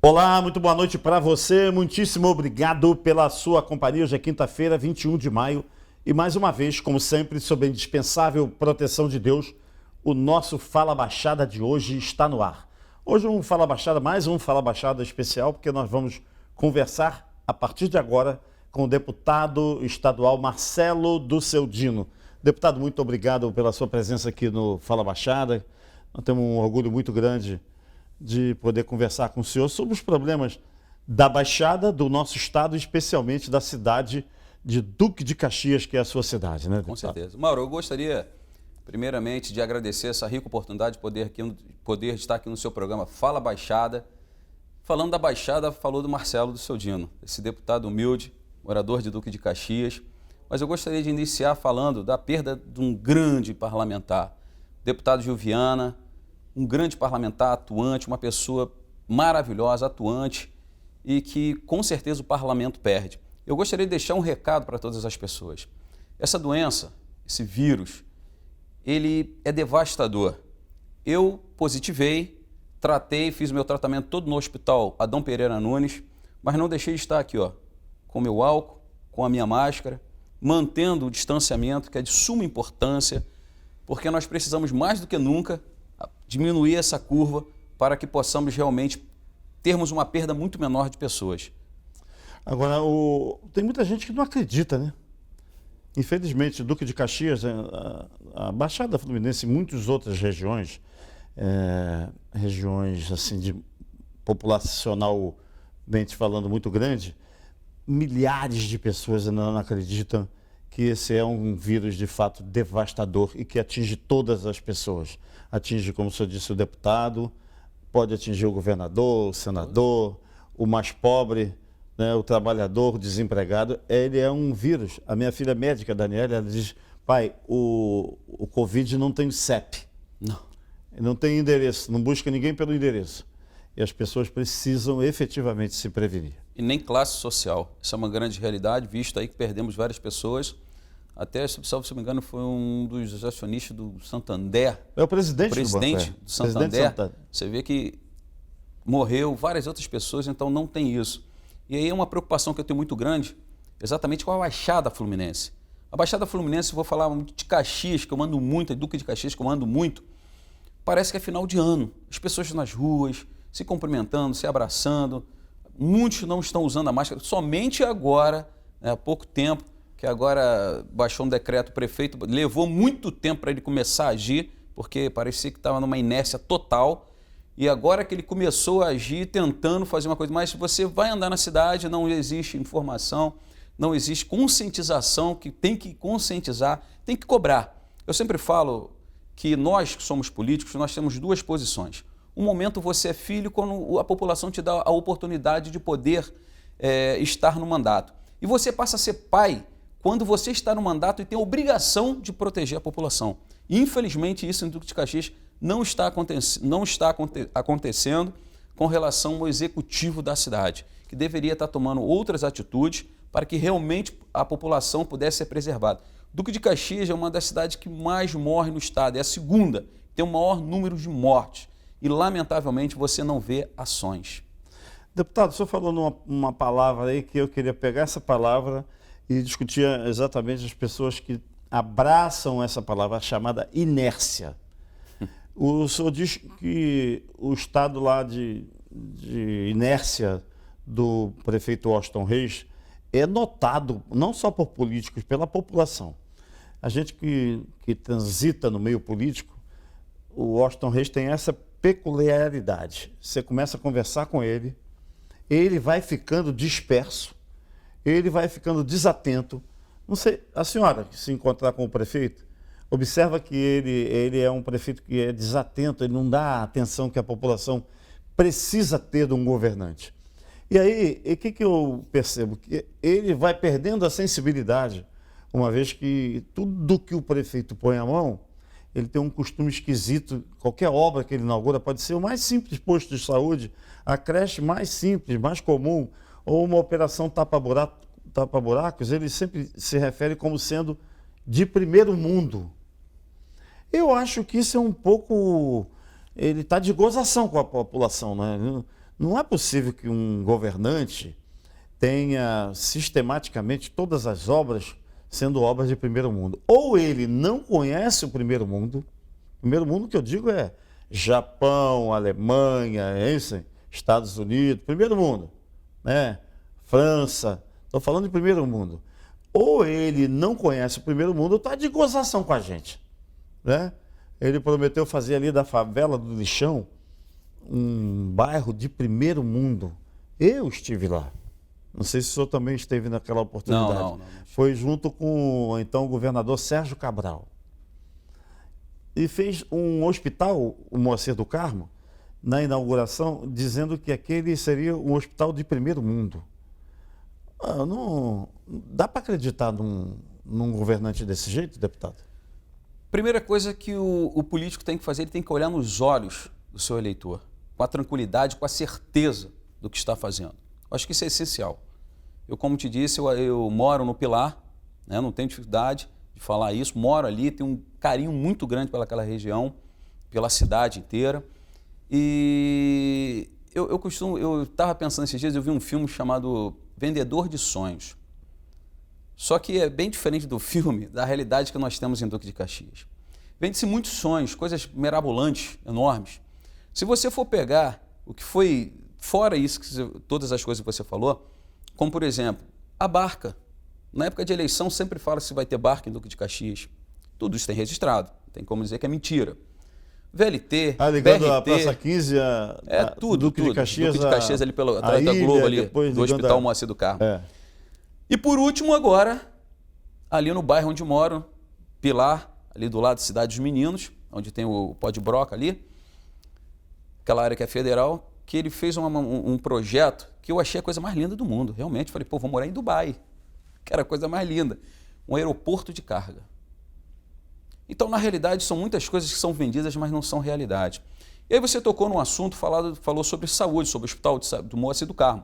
Olá, muito boa noite para você, muitíssimo obrigado pela sua companhia. Hoje é quinta-feira, 21 de maio e mais uma vez, como sempre, sob a indispensável proteção de Deus, o nosso Fala Baixada de hoje está no ar. Hoje um Fala Baixada, mais um Fala Baixada especial, porque nós vamos conversar a partir de agora com o deputado estadual Marcelo do Seu Dino. Deputado, muito obrigado pela sua presença aqui no Fala Baixada. Nós temos um orgulho muito grande de poder conversar com o senhor sobre os problemas da Baixada, do nosso estado, especialmente da cidade de Duque de Caxias, que é a sua cidade, né, deputado? Com certeza. Mauro, eu gostaria, primeiramente, de agradecer essa rica oportunidade de poder estar aqui no seu programa Fala Baixada. Falando da Baixada, falou do Marcelo do Seu Dino, esse deputado humilde, morador de Duque de Caxias. Mas eu gostaria de iniciar falando da perda de um grande parlamentar, deputado Gil Viana, um grande parlamentar atuante, uma pessoa maravilhosa, atuante e que com certeza o parlamento perde. Eu gostaria de deixar um recado para todas as pessoas. Essa doença, esse vírus, ele é devastador. Eu positivei, tratei, fiz meu tratamento todo no hospital Adão Pereira Nunes, mas não deixei de estar aqui, ó, com meu álcool, com a minha máscara, mantendo o distanciamento, que é de suma importância, porque nós precisamos mais do que nunca diminuir essa curva para que possamos realmente termos uma perda muito menor de pessoas. Agora, tem muita gente que não acredita, né? Infelizmente, Duque de Caxias, a Baixada Fluminense e muitas outras regiões, regiões assim de populacionalmente falando muito grande, milhares de pessoas ainda não acreditam que esse é um vírus de fato devastador e que atinge todas as pessoas. Atinge, como o senhor disse, o deputado, pode atingir o governador, o senador, o mais pobre, né, o trabalhador, o desempregado. Ele é um vírus. A minha filha médica, Daniela, ela diz: pai, o Covid não tem CEP, não tem endereço, não busca ninguém pelo endereço. E as pessoas precisam efetivamente se prevenir. E nem classe social. Isso é uma grande realidade, visto aí que perdemos várias pessoas. Até, se não me engano, foi um dos acionistas do Santander. É o presidente do Santander. Você vê que morreu várias outras pessoas, então não tem isso. E aí é uma preocupação que eu tenho muito grande, exatamente com a Baixada Fluminense. A Baixada Fluminense, vou falar de Caxias, que eu mando muito, Duque de Caxias, que eu mando muito, parece que é final de ano. As pessoas nas ruas, se cumprimentando, se abraçando. Muitos não estão usando a máscara, somente agora, há pouco tempo, que agora baixou um decreto, o prefeito levou muito tempo para ele começar a agir, porque parecia que estava numa inércia total, e agora que ele começou a agir, tentando fazer uma coisa, mas se você vai andar na cidade, não existe informação, não existe conscientização, que tem que conscientizar, tem que cobrar. Eu sempre falo que nós que somos políticos, nós temos duas posições. Um momento você é filho quando a população te dá a oportunidade de poder estar no mandato. E você passa a ser pai quando você está no mandato e tem a obrigação de proteger a população. Infelizmente, isso em Duque de Caxias não está acontecendo com relação ao executivo da cidade, que deveria estar tomando outras atitudes para que realmente a população pudesse ser preservada. Duque de Caxias é uma das cidades que mais morre no estado, é a segunda, tem o maior número de mortes. E, lamentavelmente, você não vê ações. Deputado, o senhor falou numa palavra aí que eu queria pegar essa palavra e discutir exatamente as pessoas que abraçam essa palavra, a chamada inércia. O senhor diz que o estado lá de inércia do prefeito Washington Reis é notado, não só por políticos, pela população. A gente que transita no meio político, o Washington Reis tem essa peculiaridade. Você começa a conversar com ele, ele vai ficando disperso, ele vai ficando desatento. Não sei, a senhora que se encontrar com o prefeito, observa que ele é um prefeito que é desatento, ele não dá a atenção que a população precisa ter de um governante. E aí, o que eu percebo? Que ele vai perdendo a sensibilidade, uma vez que tudo que o prefeito põe a mão, ele tem um costume esquisito. Qualquer obra que ele inaugura pode ser o mais simples posto de saúde, a creche mais simples, mais comum, ou uma operação tapa-buracos, ele sempre se refere como sendo de primeiro mundo. Eu acho que isso é um pouco... Ele está de gozação com a população, né? Não é possível que um governante tenha sistematicamente todas as obras sendo obras de primeiro mundo. Ou ele não conhece o primeiro mundo que eu digo é Japão, Alemanha, Estados Unidos, primeiro mundo, né? França, estou falando de primeiro mundo. Ou ele não conhece o primeiro mundo, ou está de gozação com a gente, né? Ele prometeu fazer ali da favela do Lixão um bairro de primeiro mundo. Eu estive lá. Não sei se o senhor também esteve naquela oportunidade. Não. Foi junto com então, o governador Sérgio Cabral. E fez um hospital, o Moacir do Carmo, na inauguração, dizendo que aquele seria um hospital de primeiro mundo. Não dá para acreditar num governante desse jeito, deputado? Primeira coisa que o político tem que fazer, ele tem que olhar nos olhos do seu eleitor, com a tranquilidade, com a certeza do que está fazendo. Eu acho que isso é essencial. Eu, como te disse, eu moro no Pilar, né, não tenho dificuldade de falar isso, moro ali, tenho um carinho muito grande pelaquela região, pela cidade inteira. E eu estava pensando esses dias, eu vi um filme chamado Vendedor de Sonhos. Só que é bem diferente do filme, da realidade que nós temos em Duque de Caxias. Vende-se muitos sonhos, coisas mirabolantes, enormes. Se você for pegar o que foi, fora isso, todas as coisas que você falou, como por exemplo, a barca. Na época de eleição sempre fala se vai ter barca em Duque de Caxias. Tudo isso tem registrado, tem como dizer que é mentira. VLT, ligando BRT, a Praça 15 tudo, Duque de Caxias, Duque de Caxias ali atrás da Globo, ali, do Hospital Moacir do Carmo. E por último agora, ali no bairro onde moro, Pilar, ali do lado da Cidade dos Meninos, onde tem o Pó de Broca ali, aquela área que é federal, que ele fez um projeto que eu achei a coisa mais linda do mundo. Realmente, falei, vou morar em Dubai, que era a coisa mais linda. Um aeroporto de carga. Então, na realidade, são muitas coisas que são vendidas, mas não são realidade. E aí você tocou num assunto, falou sobre saúde, sobre o hospital do Moacir do Carmo.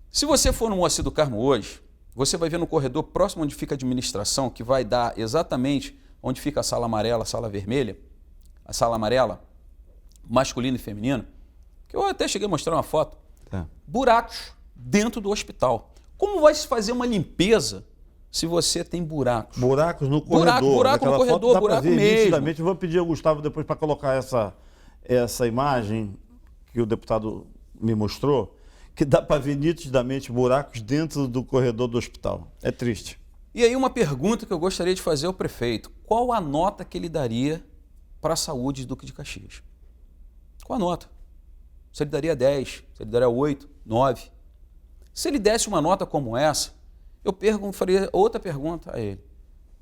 Se você for no Moacir do Carmo hoje, você vai ver no corredor próximo onde fica a administração, que vai dar exatamente onde fica a sala amarela, a sala vermelha, a sala amarela, masculino e feminino, que eu até cheguei a mostrar uma foto, buracos dentro do hospital. Como vai se fazer uma limpeza se você tem buracos? Buracos no corredor. Buraco no corredor, buraco mesmo. Vou pedir ao Gustavo depois para colocar essa imagem que o deputado me mostrou, que dá para ver nitidamente buracos dentro do corredor do hospital. É triste. E aí uma pergunta que eu gostaria de fazer ao prefeito. Qual a nota que ele daria para a saúde de Duque de Caxias? Qual a nota? Se ele daria 10, se ele daria 8, 9. Se ele desse uma nota como essa, eu faria outra pergunta a ele.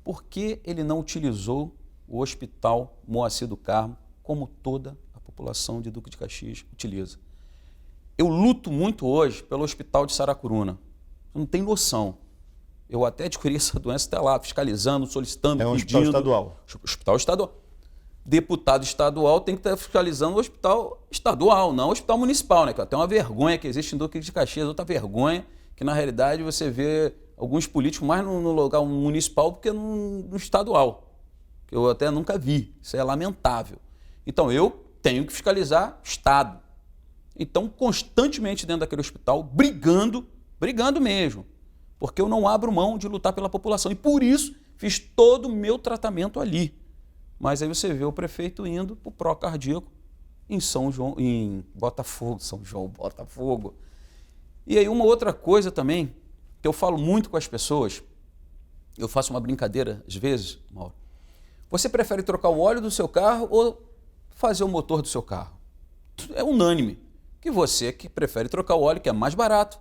Por que ele não utilizou o Hospital Moacir do Carmo como toda a população de Duque de Caxias utiliza? Eu luto muito hoje pelo Hospital de Saracuruna. Você não tem noção. Eu até adquiri essa doença até lá, fiscalizando, solicitando, pedindo. É um hospital estadual. Hospital estadual. Deputado estadual tem que estar fiscalizando o hospital estadual, não o hospital municipal, né? Que até uma vergonha que existe em Duque de Caxias, outra vergonha que na realidade você vê alguns políticos mais no lugar municipal do que no estadual, que eu até nunca vi. Isso é lamentável. Então eu tenho que fiscalizar Estado. Então, constantemente dentro daquele hospital, brigando mesmo, porque eu não abro mão de lutar pela população. E por isso fiz todo o meu tratamento ali. Mas aí você vê o prefeito indo para o pró-cardíaco em Botafogo, Botafogo. E aí uma outra coisa também, que eu falo muito com as pessoas, eu faço uma brincadeira às vezes, Mauro. Você prefere trocar o óleo do seu carro ou fazer o motor do seu carro? É unânime que você que prefere trocar o óleo, que é mais barato,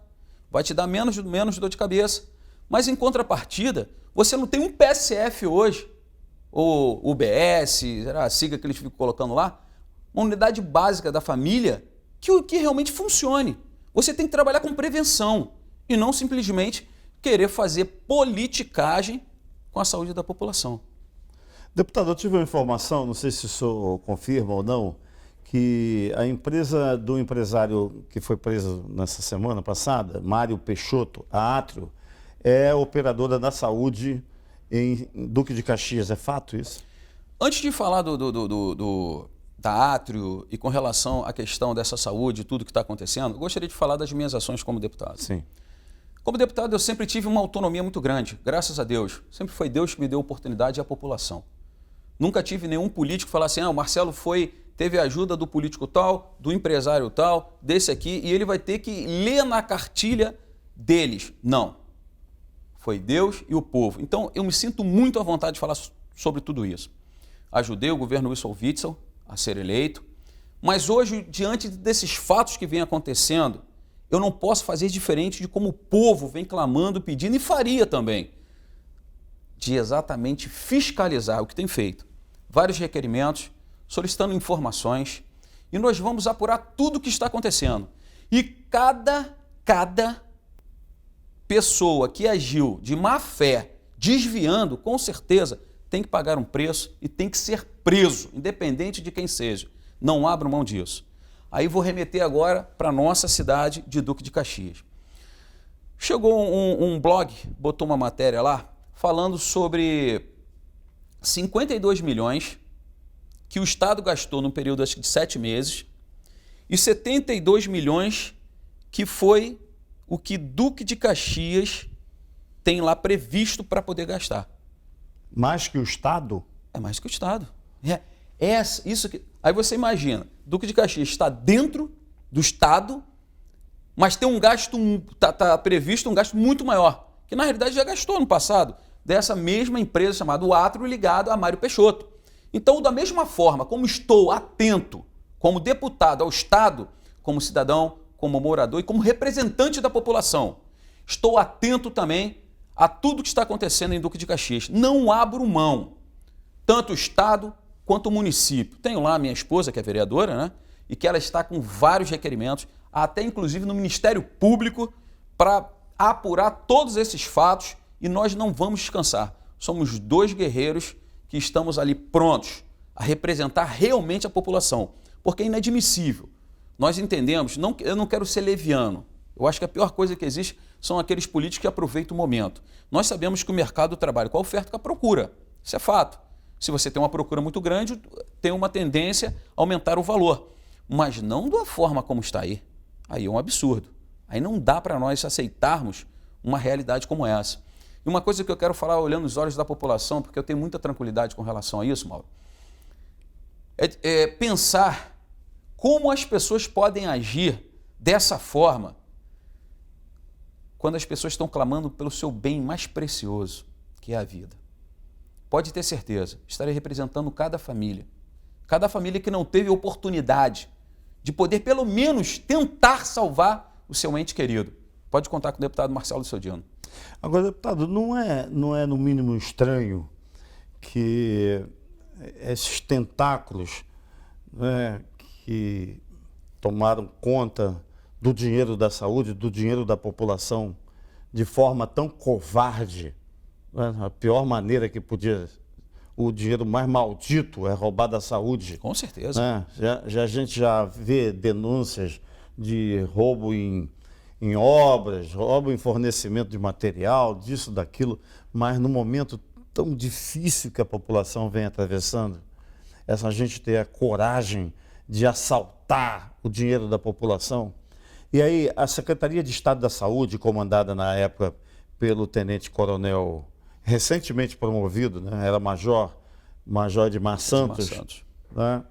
vai te dar menos dor de cabeça. Mas em contrapartida, você não tem um PSF hoje, ou UBS, a sigla que eles ficam colocando lá, uma unidade básica da família que realmente funcione. Você tem que trabalhar com prevenção e não simplesmente querer fazer politicagem com a saúde da população. Deputado, eu tive uma informação, não sei se o senhor confirma ou não, que a empresa do empresário que foi preso nessa semana passada, Mário Peixoto, a Átrio, é operadora da saúde em Duque de Caxias. É fato isso? Antes de falar da Átrio e com relação à questão dessa saúde e tudo que está acontecendo, eu gostaria de falar das minhas ações como deputado. Sim. Como deputado, eu sempre tive uma autonomia muito grande, graças a Deus. Sempre foi Deus que me deu oportunidade e a população. Nunca tive nenhum político falar assim, o Marcelo teve a ajuda do político tal, do empresário tal, desse aqui, e ele vai ter que ler na cartilha deles. Não. Foi Deus e o povo. Então, eu me sinto muito à vontade de falar sobre tudo isso. Ajudei o governo Wilson Witzel a ser eleito, mas hoje, diante desses fatos que vêm acontecendo, eu não posso fazer diferente de como o povo vem clamando, pedindo, e faria também, de exatamente fiscalizar o que tem feito. Vários requerimentos, solicitando informações, e nós vamos apurar tudo o que está acontecendo. E cada pessoa que agiu de má fé, desviando, com certeza, tem que pagar um preço e tem que ser preso, independente de quem seja. Não abro mão disso. Aí vou remeter agora para a nossa cidade de Duque de Caxias. Chegou um blog, botou uma matéria lá, falando sobre 52 milhões que o Estado gastou no período acho que de 7 meses e 72 milhões que foi o que Duque de Caxias tem lá previsto para poder gastar. Mais que o Estado? É mais que o Estado. Isso que... Aí você imagina, Duque de Caxias está dentro do Estado, mas tem um gasto, está previsto um gasto muito maior, que na realidade já gastou no passado, dessa mesma empresa chamada Átrio, ligado a Mário Peixoto. Então, da mesma forma como estou atento, como deputado ao Estado, como cidadão, como morador e como representante da população, estou atento também a tudo que está acontecendo em Duque de Caxias. Não abro mão, tanto o Estado quanto o município. Tenho lá a minha esposa, que é vereadora, né? E que ela está com vários requerimentos, até inclusive no Ministério Público, para apurar todos esses fatos, e nós não vamos descansar. Somos 2 guerreiros que estamos ali prontos a representar realmente a população, porque é inadmissível. Nós entendemos, eu não quero ser leviano, eu acho que a pior coisa que existe são aqueles políticos que aproveitam o momento. Nós sabemos que o mercado do trabalho, com a oferta e com a procura, isso é fato. Se você tem uma procura muito grande, tem uma tendência a aumentar o valor, mas não da forma como está aí. Aí é um absurdo. Aí não dá para nós aceitarmos uma realidade como essa. E uma coisa que eu quero falar olhando nos olhos da população, porque eu tenho muita tranquilidade com relação a isso, Mauro, é pensar como as pessoas podem agir dessa forma quando as pessoas estão clamando pelo seu bem mais precioso, que é a vida. Pode ter certeza, estarei representando cada família que não teve oportunidade de poder pelo menos tentar salvar o seu ente querido. Pode contar com o deputado Marcelo Sodino. Agora, deputado, não é no mínimo estranho que esses tentáculos, né, que tomaram conta do dinheiro da saúde, do dinheiro da população, de forma tão covarde, né, a pior maneira que podia, o dinheiro mais maldito é roubar da saúde. Com certeza. Né? A gente já vê denúncias de roubo em obras, roubo em fornecimento de material, disso, daquilo, mas no momento tão difícil que a população vem atravessando, essa gente ter a coragem de assaltar o dinheiro da população. E aí a Secretaria de Estado da Saúde, comandada na época pelo tenente-coronel recentemente promovido, né? Era major Edmar Santos. Né?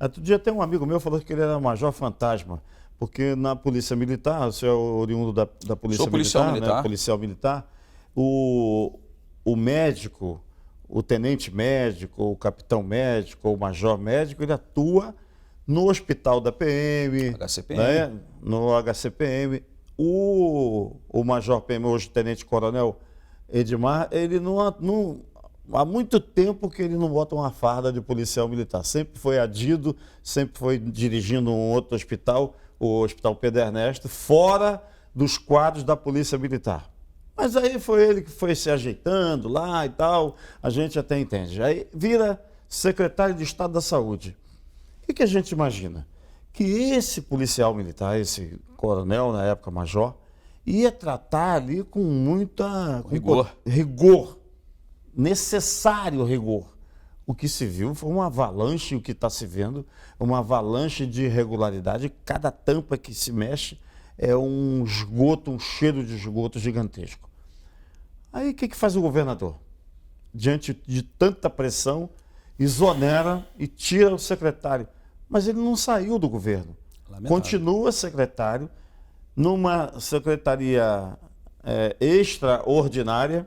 Outro dia tem um amigo meu que falou que ele era major fantasma, porque na Polícia Militar, você é oriundo da Polícia Militar, né? Policial militar, o médico, o tenente médico, o capitão médico, o major médico, ele atua no hospital da PM, HCPM. Né? No HCPM. O major PM, hoje tenente-coronel Edmar, ele não, há muito tempo que ele não bota uma farda de policial militar. Sempre foi adido, sempre foi dirigindo um outro hospital, o Hospital Pedro Ernesto, fora dos quadros da Polícia Militar. Mas aí foi ele que foi se ajeitando lá e tal, a gente até entende. Aí vira secretário de Estado da Saúde. O que a gente imagina? Que esse policial militar, esse coronel, na época major, ia tratar ali com muita... rigor. Rigor. Necessário rigor. o que se viu foi uma avalanche, o que está se vendo, uma avalanche de irregularidade. Cada tampa que se mexe é um esgoto, um cheiro de esgoto gigantesco. Aí o que faz o governador? Diante de tanta pressão, exonera e tira o secretário. Mas ele não saiu do governo. Lamentável. Continua secretário numa secretaria extraordinária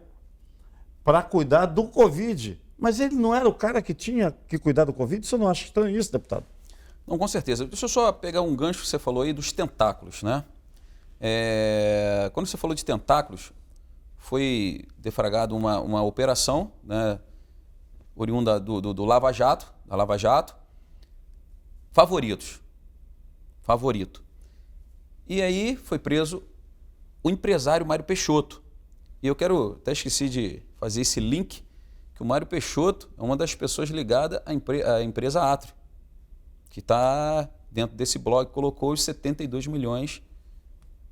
para cuidar do Covid. Mas ele não era o cara que tinha que cuidar do Covid? Você não acha estranho isso, deputado? Não, com certeza. Deixa eu só pegar um gancho que você falou aí dos tentáculos, né? Quando você falou de tentáculos, foi deflagrada uma operação, né, oriunda do Lava Jato, da Lava Jato, favorito. E aí foi preso o empresário Mário Peixoto. E eu até esqueci de fazer esse link, que o Mário Peixoto é uma das pessoas ligadas à empresa Atrio, que está dentro desse blog, colocou os 72 milhões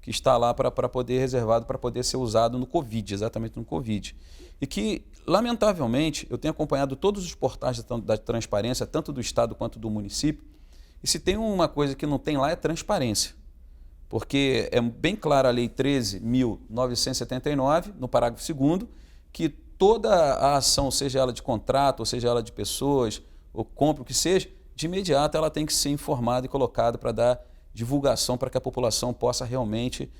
que está lá para poder reservado, para poder ser usado no Covid, exatamente no Covid. E que, lamentavelmente, eu tenho acompanhado todos os portais da transparência, tanto do Estado quanto do município, e se tem uma coisa que não tem lá é transparência. Porque é bem clara a Lei 13.979, no parágrafo 2º, que toda a ação, seja ela de contrato, ou seja ela de pessoas, ou compra, o que seja, de imediato ela tem que ser informada e colocada para dar divulgação para que a população possa realmente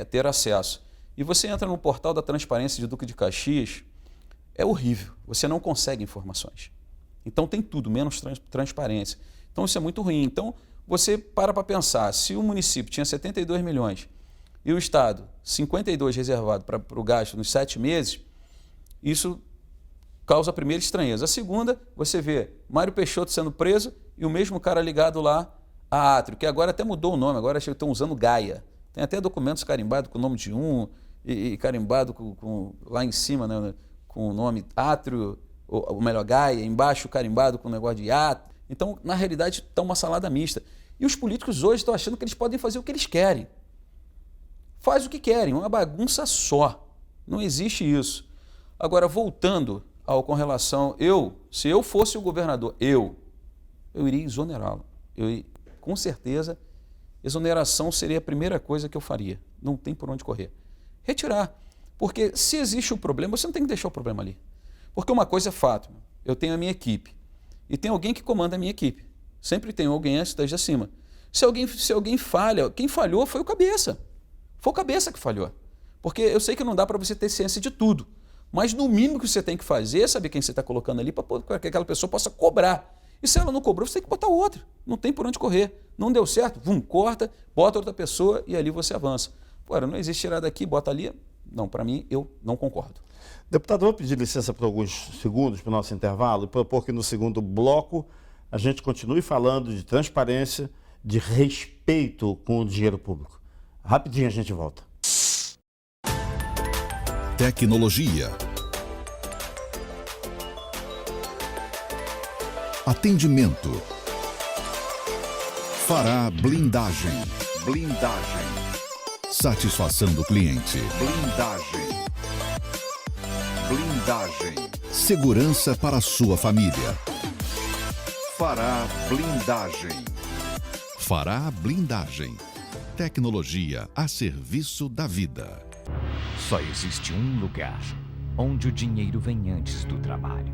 ter acesso. E você entra no portal da transparência de Duque de Caxias, é horrível, você não consegue informações. Então tem tudo, menos transparência. Então isso é muito ruim. Então você para pensar, se o município tinha 72 milhões e o Estado 52 reservado para o gasto nos 7 meses, isso causa a primeira estranheza. A segunda, você vê Mário Peixoto sendo preso e o mesmo cara ligado lá a Atrio, que agora até mudou o nome, agora estão usando Gaia. Tem até documentos carimbados com o nome de e carimbado lá em cima, né, com o nome Atrio, ou melhor, Gaia, embaixo carimbado com o negócio de Atrio. Então, na realidade, está uma salada mista. E os políticos hoje estão achando que eles podem fazer o que eles querem. Faz o que querem, uma bagunça só. Não existe isso. Agora, voltando com relação, se eu fosse o governador, eu iria exonerá-lo. Com certeza, exoneração seria a primeira coisa que eu faria. Não tem por onde correr. Retirar. Porque se existe o problema, você não tem que deixar o problema ali. Porque uma coisa é fato, eu tenho a minha equipe e tem alguém que comanda a minha equipe. Sempre tem alguém desde acima. Se alguém falha, quem falhou foi o cabeça. Foi o cabeça que falhou. Porque eu sei que não dá para você ter ciência de tudo, mas no mínimo que você tem que fazer é saber quem você está colocando ali para que aquela pessoa possa cobrar. E se ela não cobrou, você tem que botar outra. Não tem por onde correr. Não deu certo, corta, bota outra pessoa e ali você avança. Agora, não existe tirar daqui, bota ali. Não, para mim, eu não concordo. Deputado, vou pedir licença por alguns segundos para o nosso intervalo e propor que no segundo bloco a gente continue falando de transparência, de respeito com o dinheiro público. Rapidinho a gente volta. Tecnologia. Atendimento. Fará blindagem. Satisfação do cliente. Blindagem. Segurança para a sua família. Fará blindagem. Tecnologia a serviço da vida. Só existe um lugar onde o dinheiro vem antes do trabalho.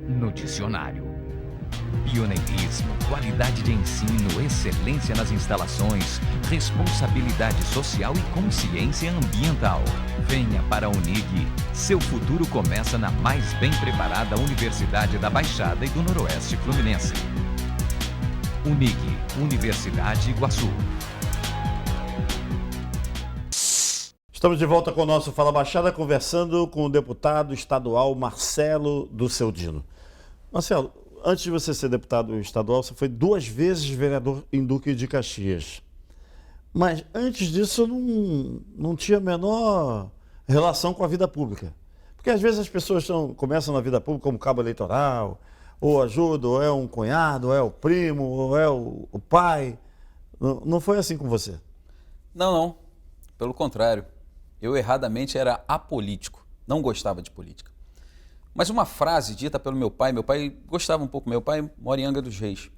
No dicionário. Pioneirismo, qualidade de ensino, excelência nas instalações, responsabilidade social e consciência ambiental. Venha para a Unig. Seu futuro começa na mais bem preparada Universidade da Baixada e do Noroeste Fluminense. Unig, Universidade Iguaçu. Estamos de volta com o nosso Fala Baixada, conversando com o deputado estadual Marcelo do Celdino. Marcelo, antes de você ser deputado estadual, você foi 2 vezes vereador em Duque de Caxias. Mas antes disso, não tinha a menor relação com a vida pública. Porque às vezes as pessoas começam na vida pública como cabo eleitoral, ou ajuda, ou é um cunhado, ou é o primo, ou é o pai. Não foi assim com você? Não. Pelo contrário. Eu erradamente era apolítico. Não gostava de política. Mas uma frase dita pelo meu pai gostava um pouco, meu pai mora em Angra dos Reis.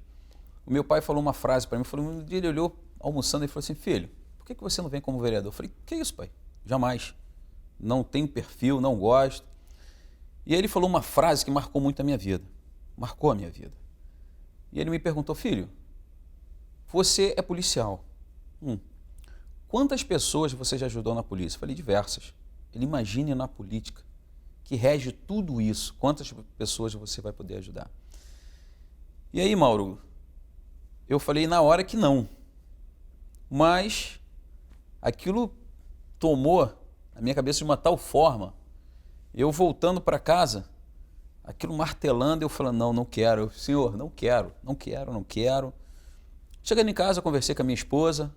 O meu pai falou uma frase para mim, um dia ele olhou almoçando e falou assim, filho, por que você não vem como vereador? Eu falei, que isso, pai? Jamais. Não tenho perfil, não gosto. E aí ele falou uma frase que marcou muito a minha vida. Marcou a minha vida. E ele me perguntou, filho, você é policial. Quantas pessoas você já ajudou na polícia? Eu falei, diversas. Ele imagine na política, que rege tudo isso. Quantas pessoas você vai poder ajudar? E aí, Mauro, eu falei na hora que não. Mas aquilo tomou a minha cabeça de uma tal forma, eu voltando para casa, aquilo martelando, eu falando, não quero. Senhor, não quero. Chegando em casa, eu conversei com a minha esposa,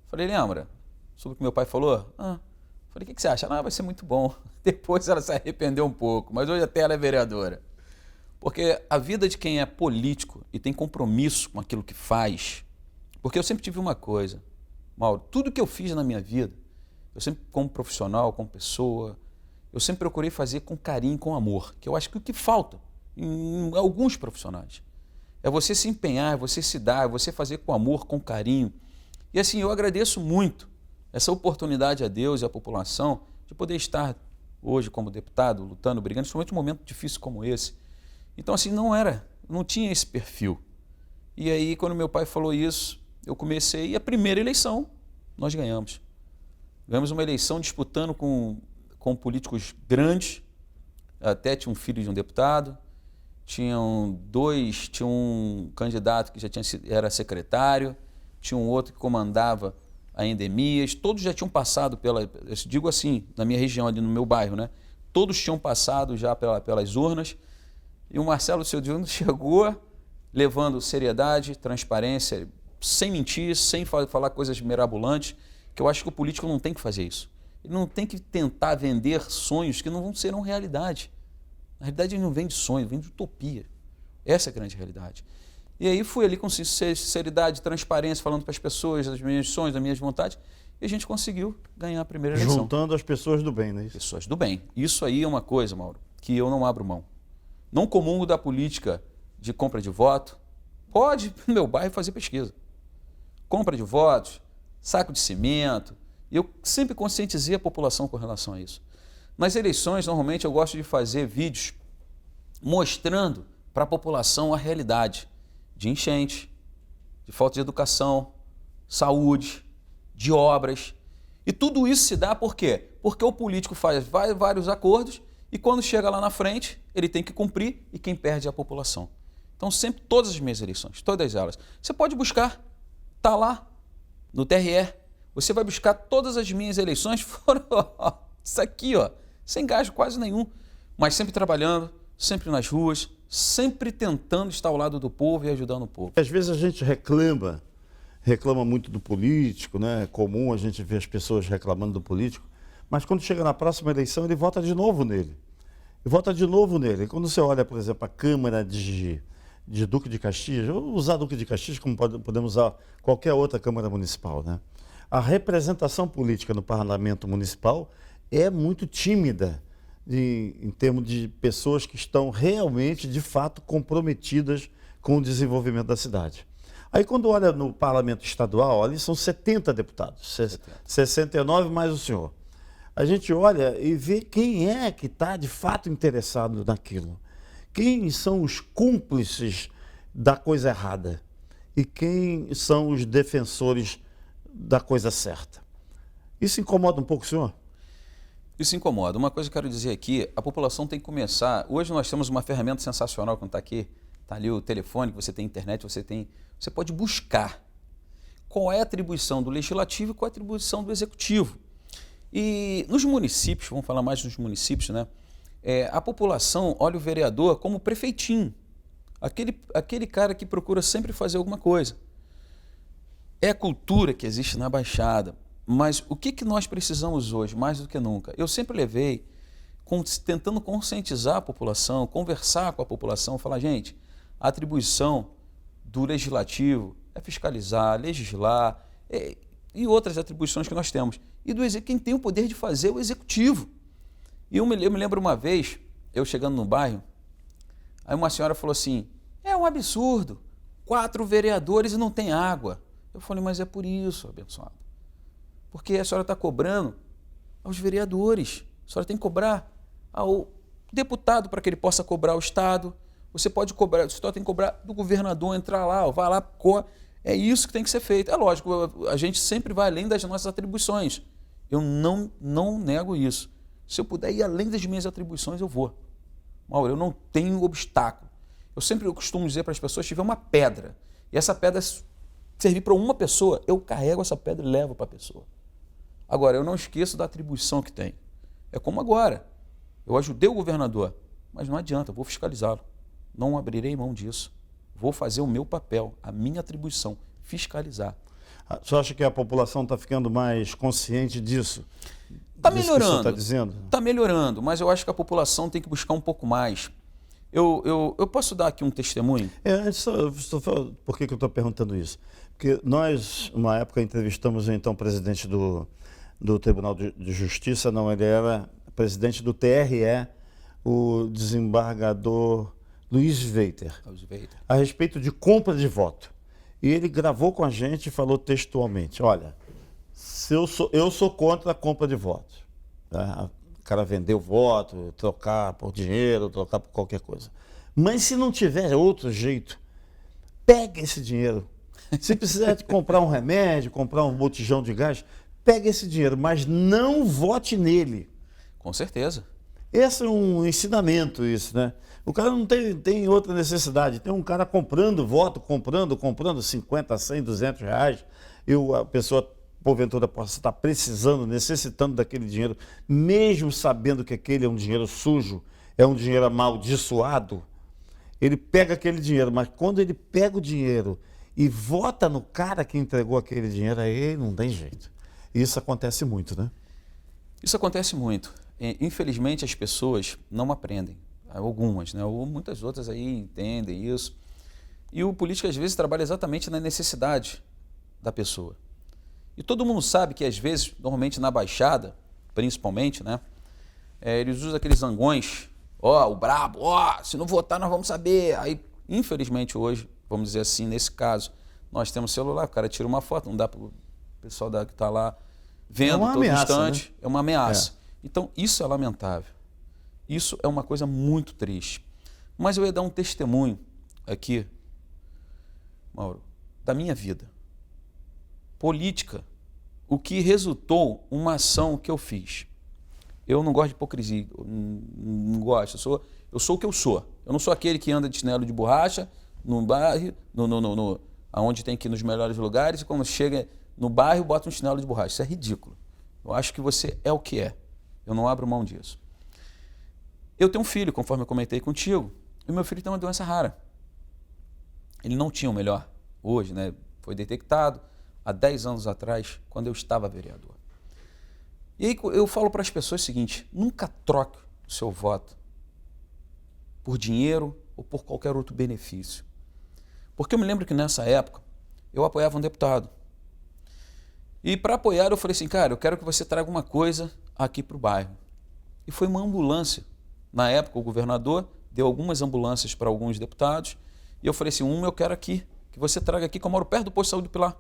falei, lembra sobre o que meu pai falou? Falei, o que você acha? Vai ser muito bom. Depois ela se arrependeu um pouco, mas hoje até ela é vereadora. Porque a vida de quem é político e tem compromisso com aquilo que faz, porque eu sempre tive uma coisa, Mauro, tudo que eu fiz na minha vida, eu sempre, como profissional, como pessoa, eu sempre procurei fazer com carinho, com amor, que eu acho que o que falta em alguns profissionais é você se empenhar, é você se dar, é você fazer com amor, com carinho. E assim, eu agradeço muito essa oportunidade a Deus e à população de poder estar hoje como deputado, lutando, brigando, principalmente num momento difícil como esse. Então assim, não tinha esse perfil. E aí, quando meu pai falou isso, eu comecei, e a primeira eleição nós ganhamos. Ganhamos uma eleição disputando com políticos grandes, até tinha um filho de um deputado, tinha um candidato que já era secretário, tinha um outro que comandava a endemias, todos já tinham passado eu digo assim, na minha região, ali no meu bairro, né? Todos tinham passado já pelas urnas, e o Marcelo Cialdino chegou levando seriedade, transparência, sem mentir, sem falar coisas mirabolantes, que eu acho que o político não tem que fazer isso. Ele não tem que tentar vender sonhos que não serão realidade. Na realidade, ele não vende sonho, vende utopia. Essa é a grande realidade. E aí fui ali com sinceridade, transparência, falando para as pessoas das minhas sonhos, das minhas vontades, e a gente conseguiu ganhar a primeira eleição. Juntando as pessoas do bem, não é isso? Pessoas do bem. Isso aí é uma coisa, Mauro, que eu não abro mão. Não comungo da política de compra de voto. Pode, no meu bairro, fazer pesquisa. Compra de votos, saco de cimento. Eu sempre conscientizei a população com relação a isso. Nas eleições, normalmente, eu gosto de fazer vídeos mostrando para a população a realidade de enchente, de falta de educação, saúde, de obras. E tudo isso se dá por quê? Porque o político faz vários acordos e quando chega lá na frente, ele tem que cumprir e quem perde é a população. Então, sempre, todas as minhas eleições, todas elas, você pode buscar, está lá no TRE, você vai buscar todas as minhas eleições, foram isso aqui, sem gasto quase nenhum, mas sempre trabalhando, sempre nas ruas, sempre tentando estar ao lado do povo e ajudando o povo. Às vezes a gente reclama muito do político, né? É comum a gente ver as pessoas reclamando do político, mas quando chega na próxima eleição ele vota de novo nele. E quando você olha, por exemplo, a Câmara de Duque de Caxias, eu vou usar Duque de Caxias como podemos usar qualquer outra Câmara Municipal, né? A representação política no Parlamento Municipal é muito tímida em termos de pessoas que estão realmente, de fato, comprometidas com o desenvolvimento da cidade. Aí quando olha no Parlamento Estadual, ali são 70 deputados, 69 mais o senhor. A gente olha e vê quem é que está de fato interessado naquilo. Quem são os cúmplices da coisa errada e quem são os defensores da coisa certa. Isso incomoda um pouco o senhor? Isso incomoda. Uma coisa que eu quero dizer aqui, a população tem que começar... Hoje nós temos uma ferramenta sensacional quando está aqui, está ali o telefone, você tem internet, você pode buscar qual é a atribuição do Legislativo e qual é a atribuição do Executivo. E nos municípios, vamos falar mais dos municípios, né? A população olha o vereador como prefeitinho, aquele cara que procura sempre fazer alguma coisa. É a cultura que existe na Baixada, mas o que nós precisamos hoje, mais do que nunca? Eu sempre levei tentando conscientizar a população, conversar com a população, falar, gente, a atribuição do Legislativo é fiscalizar, legislar e outras atribuições que nós temos. E quem tem o poder de fazer é o Executivo. E eu me lembro uma vez, eu chegando no bairro, aí uma senhora falou assim, é um absurdo, 4 vereadores e não tem água. Eu falei, mas é por isso, abençoado. Porque a senhora está cobrando aos vereadores, a senhora tem que cobrar ao deputado para que ele possa cobrar o Estado, você pode cobrar, você tem que cobrar do governador, entrar lá, vai lá, é isso que tem que ser feito. É lógico, a gente sempre vai além das nossas atribuições. Eu não nego isso. Se eu puder ir além das minhas atribuições, eu vou. Mauro, eu não tenho obstáculo. Eu costumo dizer para as pessoas, se tiver uma pedra, e essa pedra servir para uma pessoa, eu carrego essa pedra e levo para a pessoa. Agora, eu não esqueço da atribuição que tem. É como agora. Eu ajudei o governador, mas não adianta, eu vou fiscalizá-lo. Não abrirei mão disso. Vou fazer o meu papel, a minha atribuição, fiscalizar. Você acha que a população está ficando mais consciente disso? Está melhorando. Está dizendo? Está melhorando, mas eu acho que a população tem que buscar um pouco mais. Eu posso dar aqui um testemunho? Por que eu estou perguntando isso? Porque nós, uma época, entrevistamos o então presidente do Tribunal de Justiça, não, ele era presidente do TRE, o desembargador Luiz Veiter, a respeito de compra de voto. E ele gravou com a gente e falou textualmente, olha, eu sou contra a compra de votos. Tá? O cara vender o voto, trocar por dinheiro, trocar por qualquer coisa. Mas se não tiver outro jeito, pega esse dinheiro. Se precisar de comprar um remédio, comprar um botijão de gás, pega esse dinheiro, mas não vote nele. Com certeza. Esse é um ensinamento, isso, né? O cara não tem outra necessidade. Tem um cara comprando voto, comprando 50, 100, 200 reais. A pessoa, porventura, possa estar precisando, necessitando daquele dinheiro, mesmo sabendo que aquele é um dinheiro sujo, é um dinheiro amaldiçoado. Ele pega aquele dinheiro, mas quando ele pega o dinheiro e vota no cara que entregou aquele dinheiro, aí não tem jeito. Isso acontece muito, né? Isso acontece muito. Infelizmente, as pessoas não aprendem. Algumas, né? Ou muitas outras aí entendem isso. E o político, às vezes, trabalha exatamente na necessidade da pessoa. E todo mundo sabe que, às vezes, normalmente na Baixada, principalmente, né? Eles usam aqueles zangões, o brabo, se não votar nós vamos saber. Aí, infelizmente, hoje, vamos dizer assim, nesse caso, nós temos celular, o cara tira uma foto, não dá para o pessoal que está lá vendo todo instante. Né? É uma ameaça. Então, isso é lamentável. Isso é uma coisa muito triste. Mas eu ia dar um testemunho aqui, Mauro, da minha vida. Política, o que resultou uma ação que eu fiz. Eu não gosto de hipocrisia, não gosto. Eu sou o que eu sou. Eu não sou aquele que anda de chinelo de borracha no bairro, onde tem que ir nos melhores lugares, e quando chega no bairro, bota um chinelo de borracha. Isso é ridículo. Eu acho que você é o que é. Eu não abro mão disso. Eu tenho um filho, conforme eu comentei contigo, e meu filho tem uma doença rara. Ele não tinha o melhor hoje, né? Foi detectado há 10 anos atrás, quando eu estava vereador. E aí eu falo para as pessoas o seguinte, nunca troque o seu voto por dinheiro ou por qualquer outro benefício. Porque eu me lembro que nessa época eu apoiava um deputado. E para apoiar eu falei assim, cara, eu quero que você traga uma coisa aqui para o bairro. E foi uma ambulância. Na época, o governador deu algumas ambulâncias para alguns deputados e eu falei assim, eu quero aqui, que você traga aqui, que eu moro perto do posto de saúde do Pilar.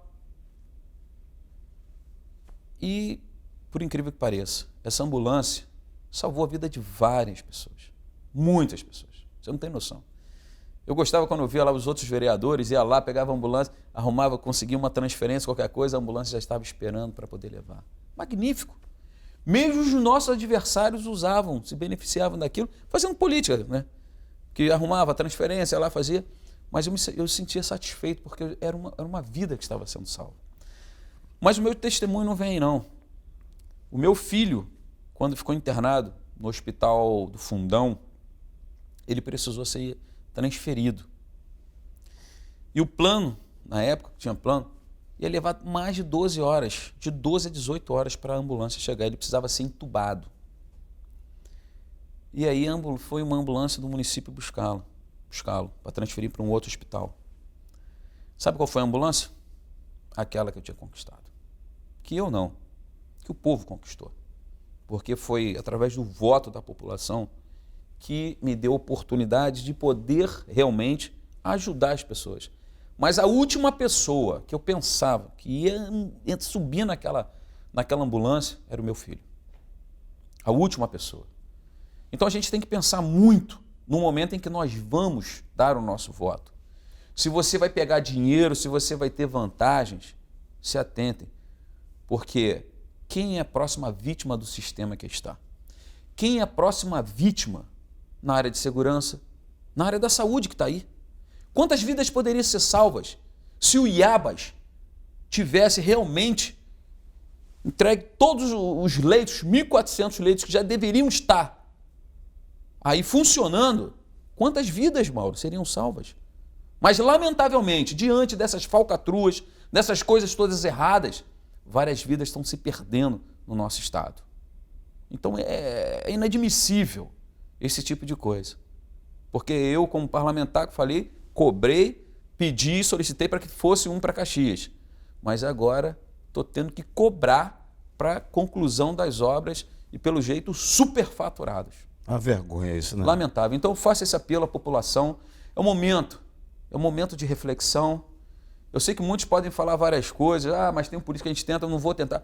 E, por incrível que pareça, essa ambulância salvou a vida de várias pessoas, muitas pessoas, você não tem noção. Eu gostava quando eu via lá os outros vereadores, ia lá, pegava a ambulância, arrumava, conseguia uma transferência, qualquer coisa, a ambulância já estava esperando para poder levar. Magnífico. Mesmo os nossos adversários usavam, se beneficiavam daquilo, fazendo política, né? Que arrumava a transferência, lá fazia. Mas eu sentia satisfeito, porque era uma vida que estava sendo salva. Mas o meu testemunho não vem aí, não. O meu filho, quando ficou internado no hospital do Fundão, ele precisou ser transferido. E o plano, na época, tinha plano, ia levar mais de 12 horas, de 12 a 18 horas para a ambulância chegar. Ele precisava ser entubado. E aí foi uma ambulância do município buscá-lo para transferir para um outro hospital. Sabe qual foi a ambulância? Aquela que eu tinha conquistado. Que eu não, que o povo conquistou. Porque foi através do voto da população que me deu oportunidade de poder realmente ajudar as pessoas. Mas a última pessoa que eu pensava que ia subir naquela ambulância era o meu filho. A última pessoa. Então a gente tem que pensar muito no momento em que nós vamos dar o nosso voto. Se você vai pegar dinheiro, se você vai ter vantagens, se atentem. Porque quem é a próxima vítima do sistema que está? Quem é a próxima vítima na área de segurança? Na área da saúde que está aí? Quantas vidas poderiam ser salvas se o IABAS tivesse realmente entregue todos os leitos, 1.400 leitos que já deveriam estar aí funcionando? Quantas vidas, Mauro, seriam salvas? Mas, lamentavelmente, diante dessas falcatruas, dessas coisas todas erradas, várias vidas estão se perdendo no nosso estado. Então é inadmissível esse tipo de coisa. Porque eu, como parlamentar, que falei, cobrei, pedi, solicitei para que fosse um para Caxias. Mas agora estou tendo que cobrar para a conclusão das obras e, pelo jeito, superfaturados. Uma vergonha isso, né? Lamentável. Então eu faço esse apelo à população. É um momento de reflexão. Eu sei que muitos podem falar várias coisas, mas tem um político que a gente tenta, eu não vou tentar.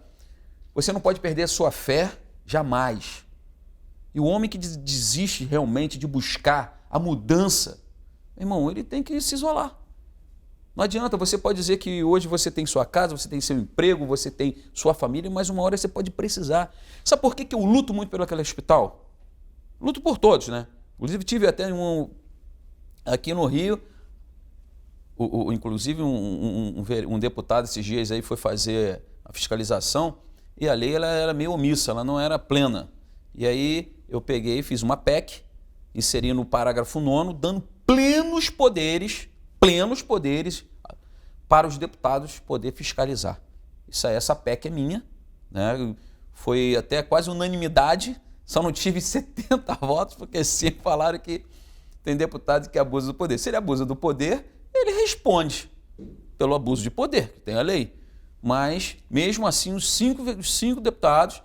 Você não pode perder a sua fé jamais. E o homem que desiste realmente de buscar a mudança, meu irmão, ele tem que se isolar. Não adianta, você pode dizer que hoje você tem sua casa, você tem seu emprego, você tem sua família, mas uma hora você pode precisar. Sabe por que eu luto muito pelo aquele hospital? Luto por todos, né? Inclusive tive até aqui no Rio, inclusive um deputado esses dias aí foi fazer a fiscalização e a lei ela era meio omissa, ela não era plena. E aí eu peguei e fiz uma PEC, inseri no parágrafo 9º, dando plenos poderes para os deputados poder fiscalizar. Essa PEC é minha, né? Foi até quase unanimidade, só não tive 70 votos, porque sempre falaram que tem deputado que abusa do poder. Se ele abusa do poder, ele responde pelo abuso de poder, que tem a lei. Mas, mesmo assim, os cinco deputados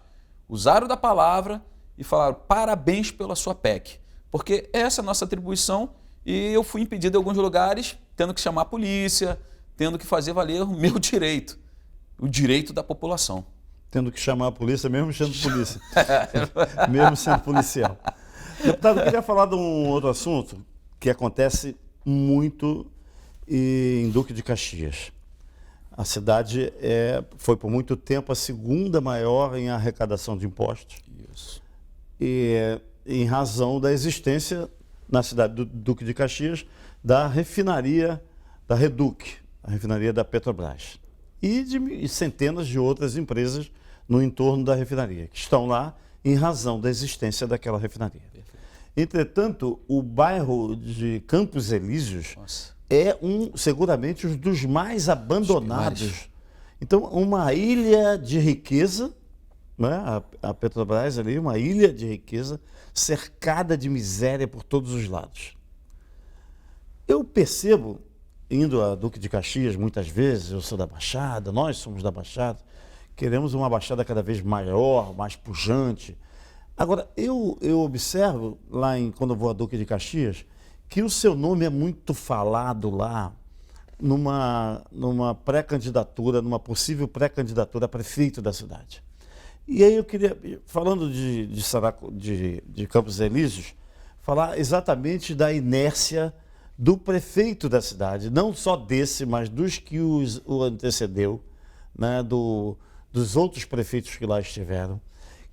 usaram da palavra e falaram parabéns pela sua PEC. Porque essa é a nossa atribuição e eu fui impedido em alguns lugares, tendo que chamar a polícia, tendo que fazer valer o meu direito, o direito da população. Tendo que chamar a polícia, mesmo sendo polícia. Mesmo sendo policial. Deputado, eu queria falar de um outro assunto que acontece muito em Duque de Caxias. A cidade foi por muito tempo a segunda maior em arrecadação de impostos. Isso. E em razão da existência na cidade do Duque de Caxias da refinaria da Reduc, a refinaria da Petrobras. E de centenas de outras empresas no entorno da refinaria, que estão lá em razão da existência daquela refinaria. Entretanto, o bairro de Campos Elíseos é seguramente um dos mais abandonados. Então, uma ilha de riqueza, né? A Petrobras ali, uma ilha de riqueza, cercada de miséria por todos os lados. Eu percebo, indo a Duque de Caxias muitas vezes, eu sou da Baixada, nós somos da Baixada, queremos uma Baixada cada vez maior, mais pujante. Agora, eu observo, quando eu vou a Duque de Caxias, que o seu nome é muito falado lá numa pré-candidatura, numa possível pré-candidatura a prefeito da cidade. E aí eu queria, falando de Campos Elíseos, falar exatamente da inércia do prefeito da cidade, não só desse, mas dos que o antecedeu, né, dos outros prefeitos que lá estiveram,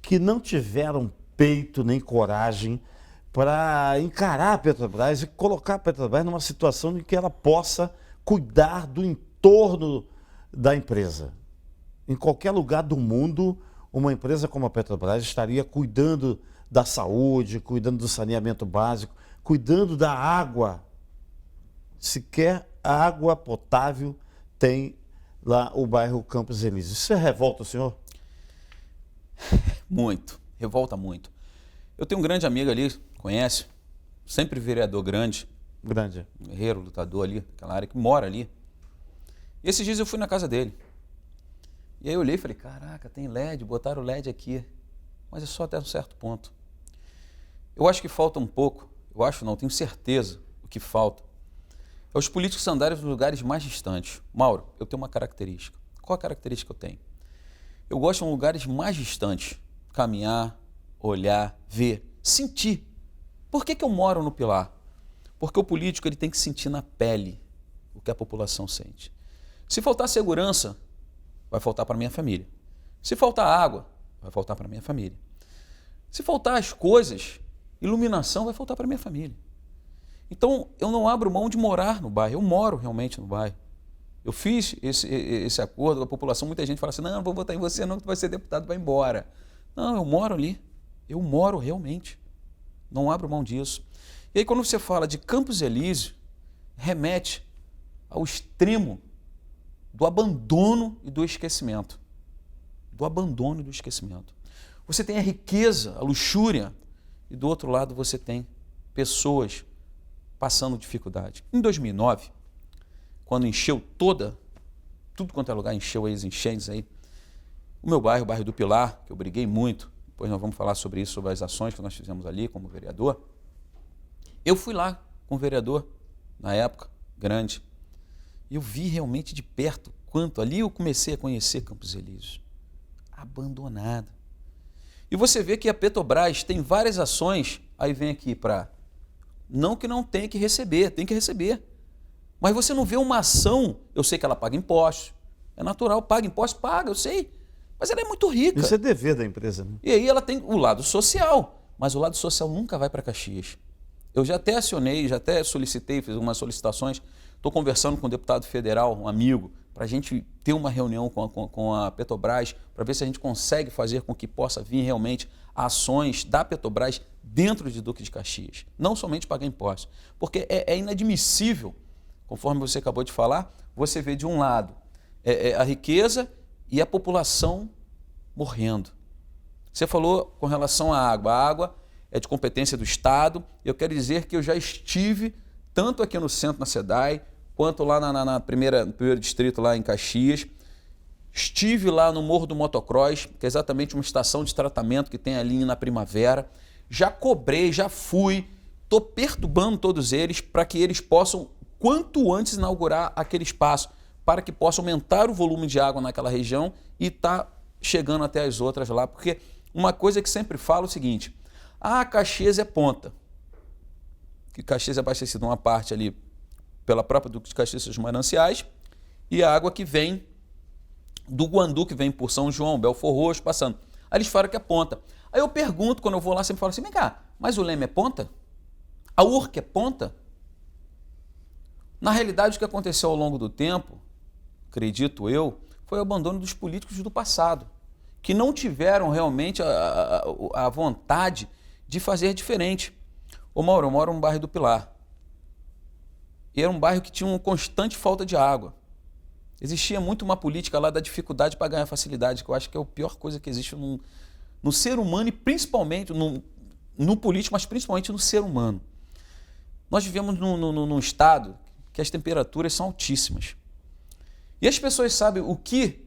que não tiveram peito nem coragem para encarar a Petrobras e colocar a Petrobras numa situação em que ela possa cuidar do entorno da empresa. Em qualquer lugar do mundo, uma empresa como a Petrobras estaria cuidando da saúde, cuidando do saneamento básico, cuidando da água. Sequer água potável tem lá o bairro Campos Elíseos. Isso revolta o senhor? Muito, revolta muito. Eu tenho um grande amigo ali, conhece, sempre vereador grande, guerreiro, lutador ali, aquela área que mora ali. E esses dias eu fui na casa dele. E aí eu olhei e falei, caraca, tem LED, botaram LED aqui. Mas é só até um certo ponto. Eu acho que falta um pouco, tenho certeza o que falta. É os políticos andarem nos lugares mais distantes. Mauro, eu tenho uma característica. Qual a característica que eu tenho? Eu gosto de lugares mais distantes. Caminhar, olhar, ver, sentir. Por que eu moro no Pilar? Porque o político ele tem que sentir na pele o que a população sente. Se faltar segurança, vai faltar para minha família. Se faltar água, vai faltar para minha família. Se faltar as coisas, iluminação, vai faltar para minha família. Então, eu não abro mão de morar no bairro. Eu moro realmente no bairro. Eu fiz esse acordo com a população. Muita gente fala assim, não vou votar em você não, que tu vai ser deputado, vai embora. Não, eu moro ali. Eu moro realmente. Não abro mão disso. E aí, quando você fala de Campos Elíseos, remete ao extremo do abandono e do esquecimento. Do abandono e do esquecimento. Você tem a riqueza, a luxúria, e do outro lado você tem pessoas passando dificuldade. Em 2009, quando encheu tudo quanto é lugar, encheu aí as enchentes aí, o meu bairro, o bairro do Pilar, que eu briguei muito, depois nós vamos falar sobre isso, sobre as ações que nós fizemos ali como vereador, eu fui lá com o vereador, na época, grande, e eu vi realmente de perto quanto, ali eu comecei a conhecer Campos Elíseos, abandonada. E você vê que a Petrobras tem várias ações, aí vem aqui para... Não que não tenha que receber, tem que receber. Mas você não vê uma ação, eu sei que ela paga impostos, é natural, paga impostos, paga, eu sei, mas ela é muito rica. Isso é dever da empresa, né? E aí ela tem o lado social, mas o lado social nunca vai para Caxias. Eu já até acionei, já até solicitei, fiz algumas solicitações, estou conversando com um deputado federal, um amigo, para a gente ter uma reunião com a Petrobras, para ver se a gente consegue fazer com que possa vir realmente ações da Petrobras dentro de Duque de Caxias. Não somente pagar impostos. Porque é inadmissível, conforme você acabou de falar, você vê de um lado a riqueza e a população morrendo. Você falou com relação à água. A água é de competência do Estado. Eu quero dizer que eu já estive tanto aqui no centro, na SEDAI, quanto lá no primeiro distrito, lá em Caxias. Estive lá no Morro do Motocross, que é exatamente uma estação de tratamento que tem ali na Primavera. Já cobrei, já fui, estou perturbando todos eles para que eles possam, quanto antes, inaugurar aquele espaço, para que possa aumentar o volume de água naquela região e tá chegando até as outras lá. Porque uma coisa que sempre falo é o seguinte, Caxias é ponta. Que Caxias é abastecido uma parte ali pela própria Duque de Caxias dos mananciais e a água que vem do Guandu, que vem por São João, Belfor Roxo, passando. Aí eles falam que é ponta. Aí eu pergunto, quando eu vou lá, sempre falo assim, vem cá, mas o Leme é ponta? A Urca é ponta? Na realidade, o que aconteceu ao longo do tempo, acredito eu, foi o abandono dos políticos do passado, que não tiveram realmente a vontade de fazer diferente. Ô Mauro, eu moro no bairro do Pilar. E era um bairro que tinha uma constante falta de água. Existia muito uma política lá da dificuldade para ganhar facilidade, que eu acho que é a pior coisa que existe no ser humano e principalmente no político, mas principalmente no ser humano. Nós vivemos num estado que as temperaturas são altíssimas. E as pessoas sabem o que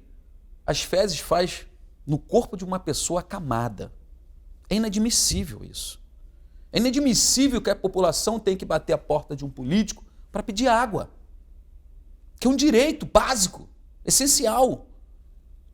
as fezes faz no corpo de uma pessoa acamada. É inadmissível isso. É inadmissível que a população tenha que bater a porta de um político para pedir água, que é um direito básico, essencial.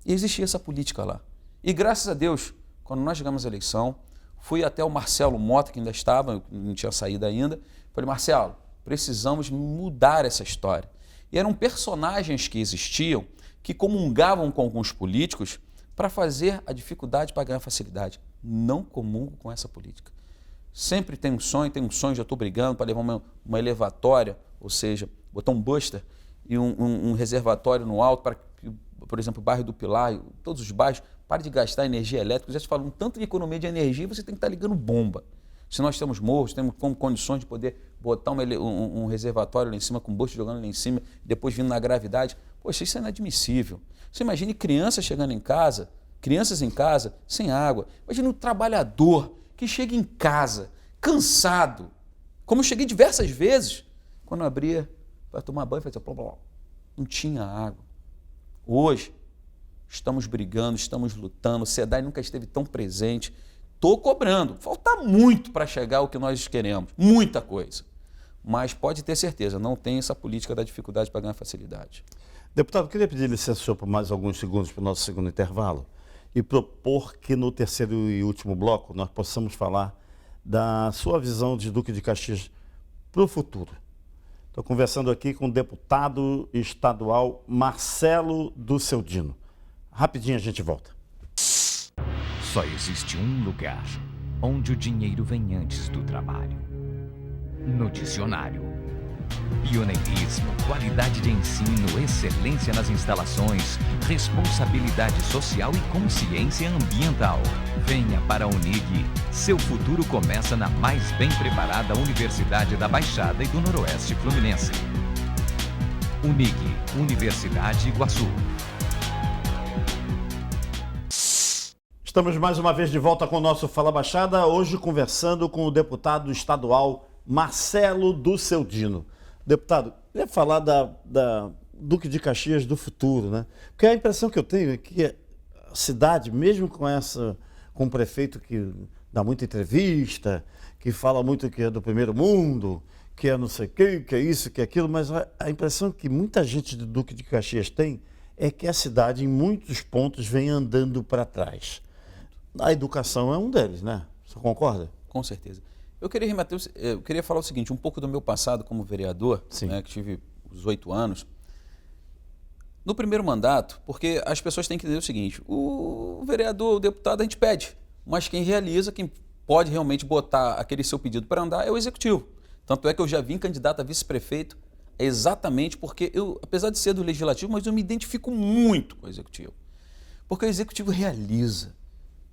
E existia essa política lá. E graças a Deus, quando nós chegamos à eleição, fui até o Marcelo Mota, que ainda estava, não tinha saído ainda, falei, Marcelo, precisamos mudar essa história. E eram personagens que existiam, que comungavam com alguns políticos para fazer a dificuldade para ganhar facilidade. Não comungo com essa política. Sempre tem um sonho, já estou brigando para levar uma elevatória, ou seja, botar um buster e um reservatório no alto para que, por exemplo, o bairro do Pilar, todos os bairros, pare de gastar energia elétrica. Já se fala um tanto de economia de energia, você tem que estar ligando bomba. Se nós temos morros, temos condições de poder botar um reservatório lá em cima, com buster jogando lá em cima, depois vindo na gravidade, poxa, isso é inadmissível. Você imagine crianças chegando em casa, crianças em casa, sem água. Imagina um trabalhador que chega em casa, cansado, como eu cheguei diversas vezes, quando eu abria para tomar banho, fazia blá, blá, blá. Não tinha água. Hoje, estamos brigando, estamos lutando, o SEDAI nunca esteve tão presente, Estou cobrando. Falta muito para chegar ao que nós queremos, muita coisa. Mas pode ter certeza, não tem essa política da dificuldade para ganhar facilidade. Deputado, queria pedir licença ao senhor por mais alguns segundos para o nosso segundo intervalo e propor que no terceiro e último bloco nós possamos falar da sua visão de Duque de Caxias para o futuro. Estou conversando aqui com o deputado estadual Marcelo Dusseldino. Rapidinho a gente volta. Só existe um lugar onde o dinheiro vem antes do trabalho. No dicionário. Pioneirismo, qualidade de ensino, excelência nas instalações, responsabilidade social e consciência ambiental. Venha para a Unig. Seu futuro começa na mais bem preparada Universidade da Baixada e do Noroeste Fluminense. Unig, Universidade Iguaçu. Estamos mais uma vez de volta com o nosso Fala Baixada, hoje conversando com o deputado estadual Marcelo Dusseldino. Deputado, queria falar da Duque de Caxias do futuro, né? Porque a impressão que eu tenho é que a cidade, mesmo com um prefeito que dá muita entrevista, que fala muito que é do primeiro mundo, que é não sei o quê, que é isso, que é aquilo, mas a impressão que muita gente do Duque de Caxias tem é que a cidade, em muitos pontos, vem andando para trás. A educação é um deles, né? Você concorda? Com certeza. Eu queria falar o seguinte, um pouco do meu passado como vereador, né, que tive os 8 anos. No primeiro mandato, porque as pessoas têm que entender o seguinte, o vereador, o deputado, a gente pede, mas quem realiza, quem pode realmente botar aquele seu pedido para andar é o executivo. Tanto é que eu já vim candidato a vice-prefeito exatamente porque eu, apesar de ser do legislativo, mas eu me identifico muito com o executivo. Porque o executivo realiza,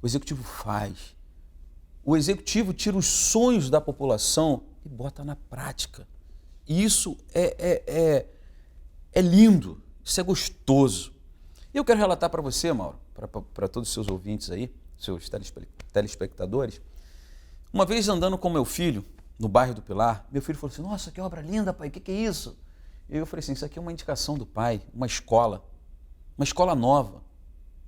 o executivo faz. O executivo tira os sonhos da população e bota na prática. E isso é lindo, isso é gostoso. E eu quero relatar para você, Mauro, para todos os seus ouvintes aí, seus telespectadores, uma vez andando com meu filho no bairro do Pilar, meu filho falou assim, nossa, que obra linda, pai, o que é isso? E eu falei assim, isso aqui é uma indicação do pai, uma escola nova.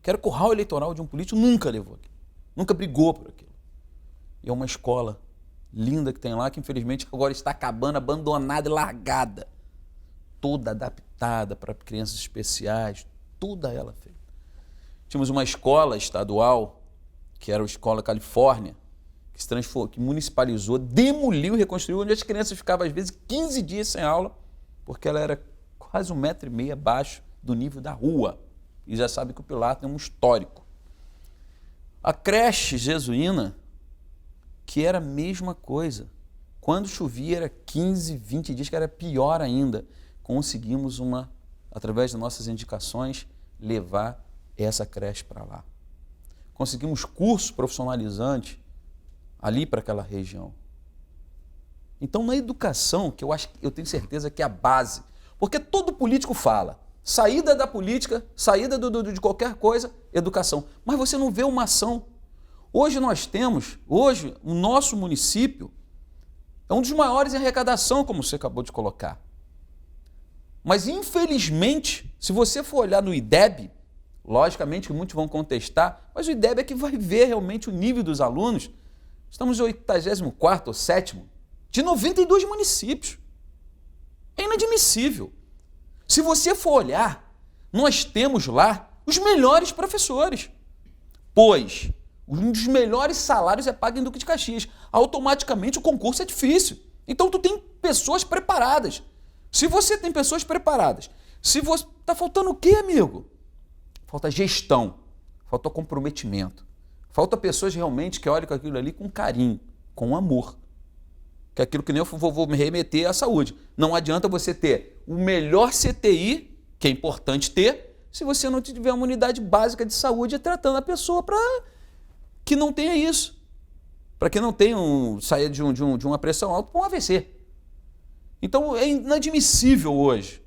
Que era curral eleitoral de um político, nunca levou aqui, nunca brigou por aquilo. E é uma escola linda que tem lá, que infelizmente agora está acabando, abandonada e largada. Toda adaptada para crianças especiais, toda ela feita. Tínhamos uma escola estadual, que era a Escola Califórnia, que se transformou, que municipalizou, demoliu e reconstruiu, onde as crianças ficavam às vezes 15 dias sem aula, porque ela era quase 1,5 metro abaixo do nível da rua. E já sabe que o Pilar tem um histórico. A creche jesuína, que era a mesma coisa. Quando chovia era 15, 20 dias, que era pior ainda. Conseguimos, através de nossas indicações, levar essa creche para lá. Conseguimos cursos profissionalizantes ali para aquela região. Então, na educação, que eu tenho certeza que é a base, porque todo político fala, saída da política, saída de qualquer coisa, educação. Mas você não vê uma ação. Hoje o nosso município é um dos maiores em arrecadação, como você acabou de colocar. Mas, infelizmente, se você for olhar no IDEB, logicamente que muitos vão contestar, mas o IDEB é que vai ver realmente o nível dos alunos. Estamos no 84º ou 7º, de 92 municípios. É inadmissível. Se você for olhar, nós temos lá os melhores professores, pois um dos melhores salários é pago em Duque de Caxias. Automaticamente o concurso é difícil. Então tu tem pessoas preparadas. Se você tem pessoas preparadas, tá faltando o quê, amigo? Falta gestão, falta comprometimento. Falta pessoas realmente que olhem com aquilo ali com carinho, com amor. Que é aquilo que nem eu vou me remeter à saúde. Não adianta você ter o melhor CTI, que é importante ter, se você não tiver uma unidade básica de saúde tratando a pessoa para que não tenha isso. Para que não tenha saia de uma pressão alta para um AVC. Então é inadmissível hoje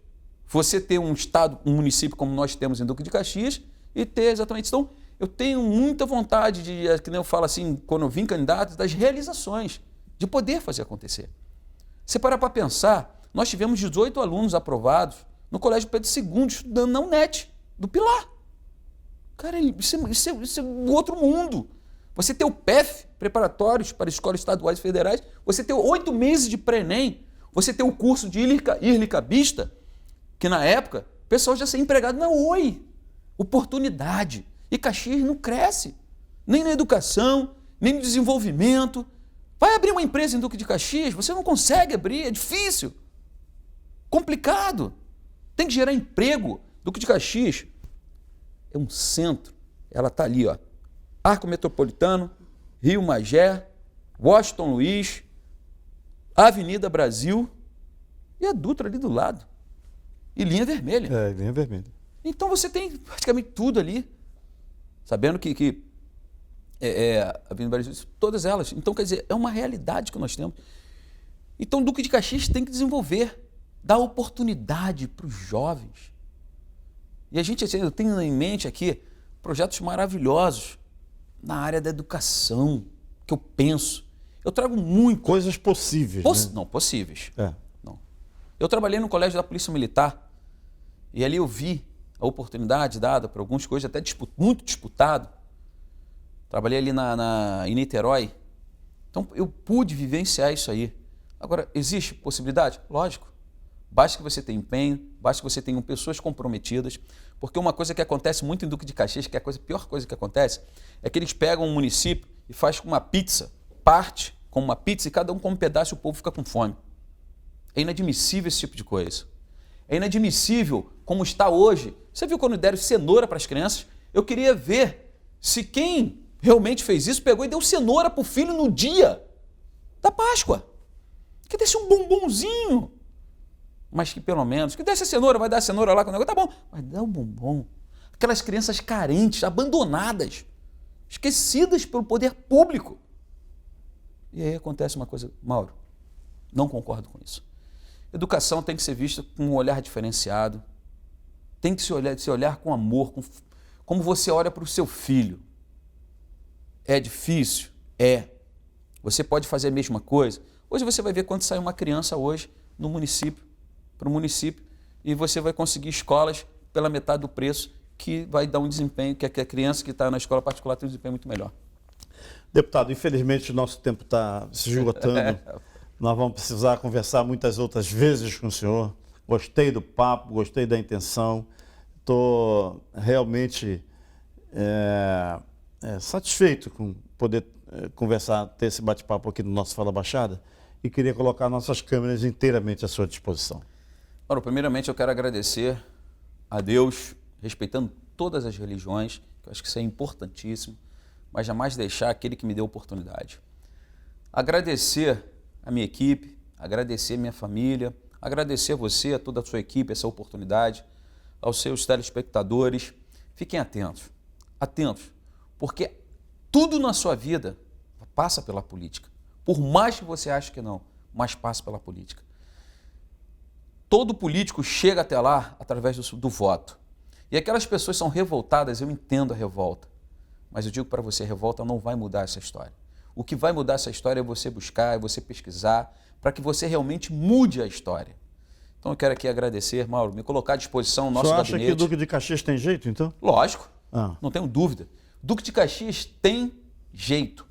você ter um estado, um município como nós temos em Duque de Caxias e ter exatamente. Então eu tenho muita vontade de, que nem eu falo assim, quando eu vim candidato, das realizações, de poder fazer acontecer. Você para pensar, nós tivemos 18 alunos aprovados no Colégio Pedro II, estudando na UNET, do Pilar. Cara, isso é outro mundo. você ter o PEF, preparatórios para escolas estaduais e federais, você ter 8 meses de pré-ENEM, você ter o curso de irlicabista, que na época o pessoal já ser empregado na Oi. Oportunidade. E Caxias não cresce, nem na educação, nem no desenvolvimento. Vai abrir uma empresa em Duque de Caxias, você não consegue abrir, é difícil, complicado. Tem que gerar emprego. Duque de Caxias é um centro, ela está ali, ó. Arco Metropolitano, Rio Magé, Washington Luiz, Avenida Brasil e a Dutra ali do lado. E linha vermelha. É, linha vermelha. Então você tem praticamente tudo ali. Sabendo que a Avenida Brasil, todas elas. Então, quer dizer, é uma realidade que nós temos. Então, o Duque de Caxias tem que desenvolver, dar oportunidade para os jovens. E a gente, eu tenho em mente aqui projetos maravilhosos na área da educação, que eu penso. Eu trago muito. Coisas possíveis. Né? Não, possíveis. É. Não. Eu trabalhei no colégio da Polícia Militar e ali eu vi a oportunidade dada para algumas coisas, até muito disputado. Trabalhei ali em Niterói. Então eu pude vivenciar isso aí. Agora, existe possibilidade? Lógico. Basta que você tenha empenho, basta que você tenha pessoas comprometidas, porque uma coisa que acontece muito em Duque de Caxias, que é a pior coisa que acontece, é que eles pegam um município e fazem com uma pizza, parte com uma pizza e cada um come um pedaço e o povo fica com fome. É inadmissível esse tipo de coisa. É inadmissível como está hoje. Você viu quando deram cenoura para as crianças? Eu queria ver se quem realmente fez isso pegou e deu cenoura para o filho no dia da Páscoa. Que desse um bombonzinho. Mas que pelo menos, que desse a cenoura, vai dar a cenoura lá com o negócio, tá bom, mas dá um bombom. Aquelas crianças carentes, abandonadas, esquecidas pelo poder público. E aí acontece uma coisa, Mauro, não concordo com isso. Educação tem que ser vista com um olhar diferenciado, tem que se olhar com amor, como você olha para o seu filho. É difícil? É. Você pode fazer a mesma coisa? Hoje você vai ver quando sai uma criança hoje no município, para o município, e você vai conseguir escolas pela metade do preço, que vai dar um desempenho, que a criança que está na escola particular tem um desempenho muito melhor. Deputado, infelizmente o nosso tempo está se esgotando. Nós vamos precisar conversar muitas outras vezes com o senhor. Gostei do papo, gostei da intenção. Estou realmente satisfeito com poder conversar, ter esse bate-papo aqui no nosso Fala Baixada, e queria colocar nossas câmeras inteiramente à sua disposição. Ora, primeiramente eu quero agradecer a Deus, respeitando todas as religiões, que eu acho que isso é importantíssimo, mas jamais deixar aquele que me deu oportunidade. Agradecer a minha equipe, agradecer a minha família, agradecer a você, a toda a sua equipe, essa oportunidade, aos seus telespectadores. Fiquem atentos, porque tudo na sua vida passa pela política. Por mais que você ache que não, mas passa pela política. Todo político chega até lá através do voto. E aquelas pessoas são revoltadas, eu entendo a revolta. Mas eu digo para você, a revolta não vai mudar essa história. O que vai mudar essa história é você buscar, é você pesquisar, para que você realmente mude a história. Então eu quero aqui agradecer, Mauro, me colocar à disposição, nosso gabinete. Você acha que o Duque de Caxias tem jeito, então? Lógico, não tenho dúvida. Duque de Caxias tem jeito.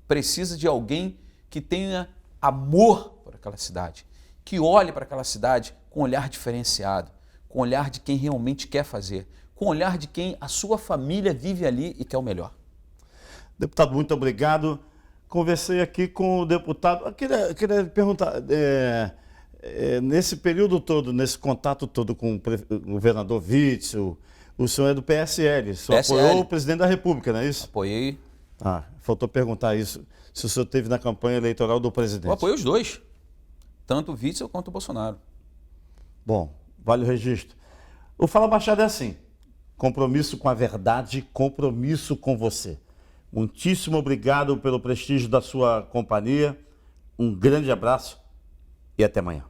Precisa de alguém que tenha amor por aquela cidade, que olhe para aquela cidade com um olhar diferenciado, com o olhar de quem realmente quer fazer, com o olhar de quem a sua família vive ali e quer o melhor. Deputado, muito obrigado. Conversei aqui com o deputado. Eu queria perguntar, nesse período todo, nesse contato todo com o governador Witzel, o senhor é do PSL, o senhor apoiou o presidente da República, não é isso? Apoiei. Faltou perguntar isso, se o senhor esteve na campanha eleitoral do presidente. Eu apoiei os dois, tanto o Witzel quanto o Bolsonaro. Bom, vale o registro. O Fala Baixada é assim, compromisso com a verdade, compromisso com você. Muitíssimo obrigado pelo prestígio da sua companhia, um grande abraço e até amanhã.